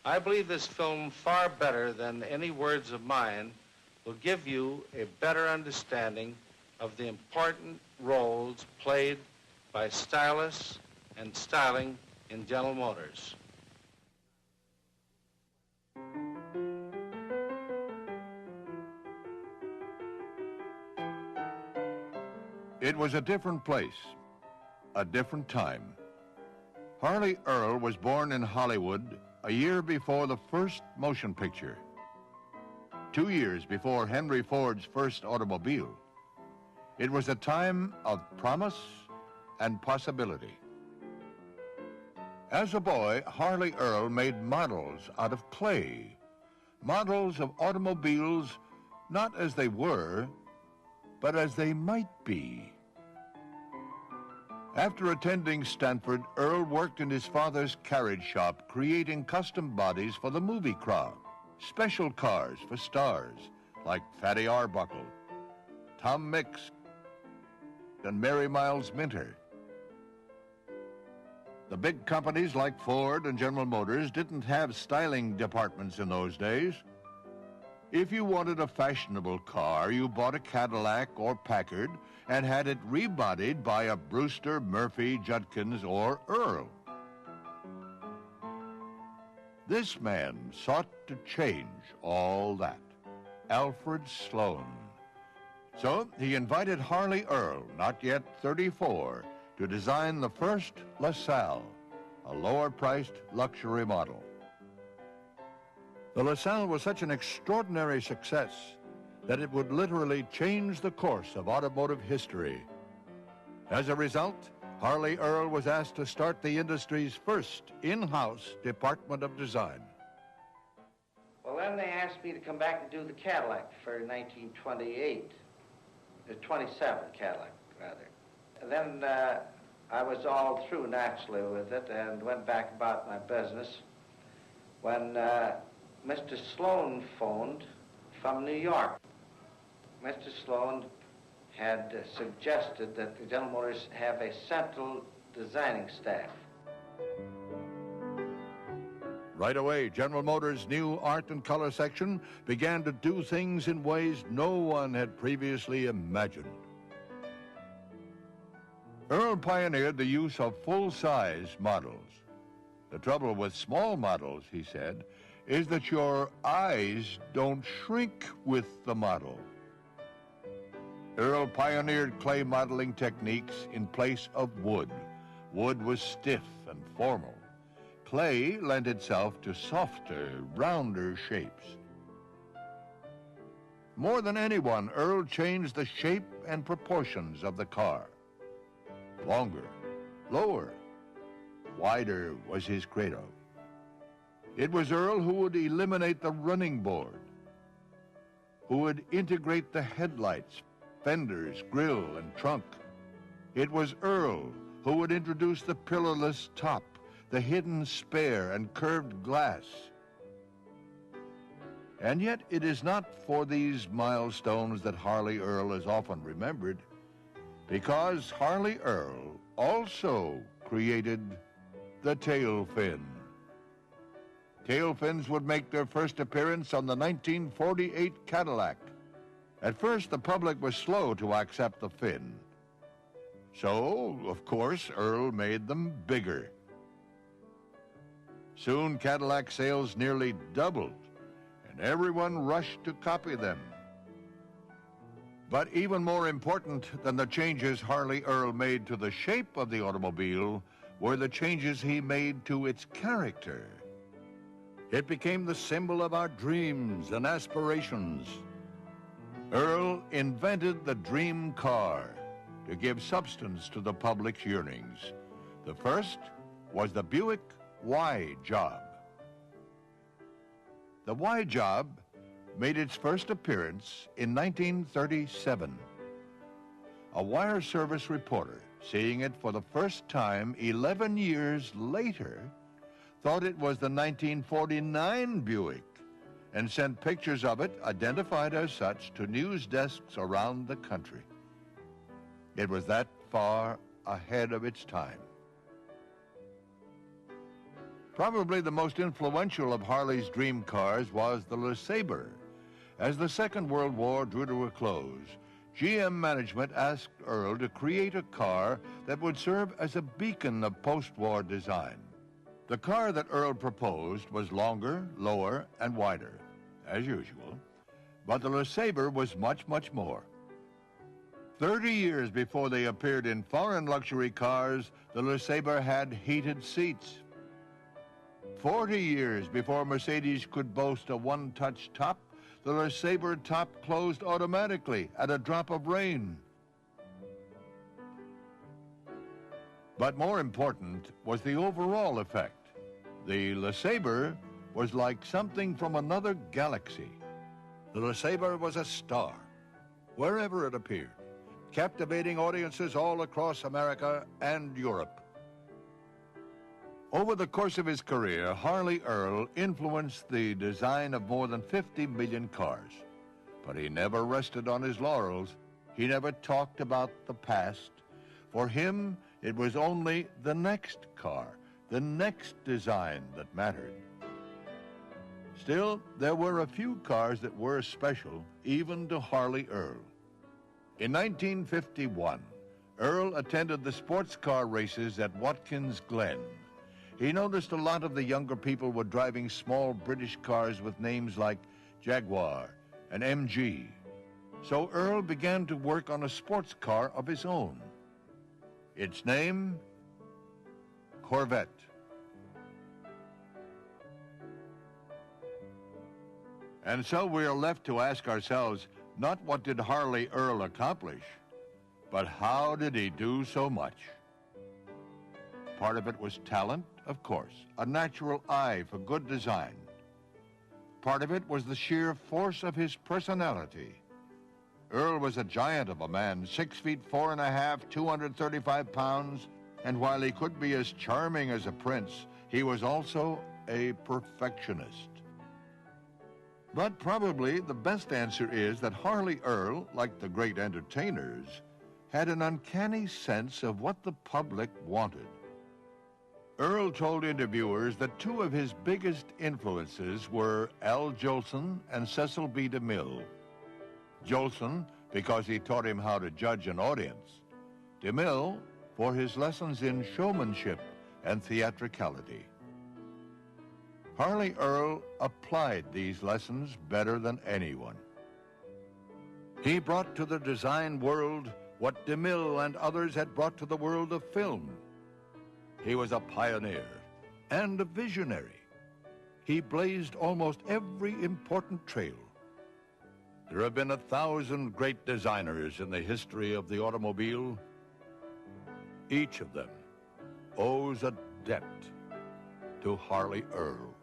I believe this film, far better than any words of mine, will give you a better understanding of the important roles played by stylists and styling in General Motors. It was a different place, a different time. Harley Earl was born in Hollywood a year before the first motion picture, 2 years before Henry Ford's first automobile. It was a time of promise and possibility. As a boy, Harley Earl made models out of clay, models of automobiles not as they were, but as they might be. After attending Stanford, Earl worked in his father's carriage shop, creating custom bodies for the movie crowd, special cars for stars like Fatty Arbuckle, Tom Mix, and Mary Miles Minter. The big companies like Ford and General Motors didn't have styling departments in those days. If you wanted a fashionable car, you bought a Cadillac or Packard and had it rebodied by a Brewster, Murphy, Judkins, or Earl. This man sought to change all that, Alfred Sloan. So he invited Harley Earl, not yet 34, to design the first LaSalle, a lower-priced luxury model. The LaSalle was such an extraordinary success that it would literally change the course of automotive history. As a result, Harley Earl was asked to start the industry's first in-house department of design. Well, then they asked me to come back and do the Cadillac for 1928, 27 Cadillac, rather. And then I was all through naturally with it and went back about my business when Mr. Sloan phoned from New York. Mr. Sloan had suggested that the General Motors have a central designing staff. Right away, General Motors' new art and color section began to do things in ways no one had previously imagined. Earl pioneered the use of full-size models. The trouble with small models, he said, is that your eyes don't shrink with the model. Earl pioneered clay modeling techniques in place of wood. Wood was stiff and formal. Clay lent itself to softer, rounder shapes. More than anyone, Earl changed the shape and proportions of the car. Longer, lower, wider was his credo. It was Earl who would eliminate the running board, who would integrate the headlights, fenders, grille, and trunk. It was Earl who would introduce the pillarless top, the hidden spare and curved glass. And yet it is not for these milestones that Harley Earl is often remembered, because Harley Earl also created the tail fin. Tail fins would make their first appearance on the 1948 Cadillac. At first, the public was slow to accept the fin. So, of course, Earl made them bigger. Soon, Cadillac sales nearly doubled, and everyone rushed to copy them. But even more important than the changes Harley Earl made to the shape of the automobile were the changes he made to its character. It became the symbol of our dreams and aspirations. Earl invented the dream car to give substance to the public's yearnings. The first was the Buick Y Job. The Y Job made its first appearance in 1937. A wire service reporter, seeing it for the first time 11 years later, thought it was the 1949 Buick and sent pictures of it, identified as such, to news desks around the country. It was that far ahead of its time. Probably the most influential of Harley's dream cars was the LeSabre. As the Second World War drew to a close, GM management asked Earl to create a car that would serve as a beacon of post-war design. The car that Earl proposed was longer, lower, and wider, as usual, but the LeSabre was much, much more. 30 years before they appeared in foreign luxury cars, the LeSabre had heated seats. 40 years before Mercedes could boast a one-touch top, the LeSabre top closed automatically at a drop of rain. But more important was the overall effect. The LeSabre was like something from another galaxy. The LeSabre was a star, wherever it appeared, captivating audiences all across America and Europe. Over the course of his career, Harley Earl influenced the design of more than 50 million cars. But he never rested on his laurels. He never talked about the past. For him, it was only the next car, the next design that mattered. Still, there were a few cars that were special, even to Harley Earl. In 1951, Earl attended the sports car races at Watkins Glen. He noticed a lot of the younger people were driving small British cars with names like Jaguar and MG. So Earl began to work on a sports car of his own. Its name, Corvette. And so we are left to ask ourselves, not what did Harley Earl accomplish, but how did he do so much? Part of it was talent, of course, a natural eye for good design. Part of it was the sheer force of his personality. Earl was a giant of a man, 6 feet 4.5, 235 pounds, and while he could be as charming as a prince, he was also a perfectionist. But probably the best answer is that Harley Earl, like the great entertainers, had an uncanny sense of what the public wanted. Earl told interviewers that two of his biggest influences were Al Jolson and Cecil B. DeMille. Jolson, because he taught him how to judge an audience. DeMille, for his lessons in showmanship and theatricality. Harley Earl applied these lessons better than anyone. He brought to the design world what DeMille and others had brought to the world of film. He was a pioneer and a visionary. He blazed almost every important trail. There have been 1,000 great designers in the history of the automobile. Each of them owes a debt to Harley Earl.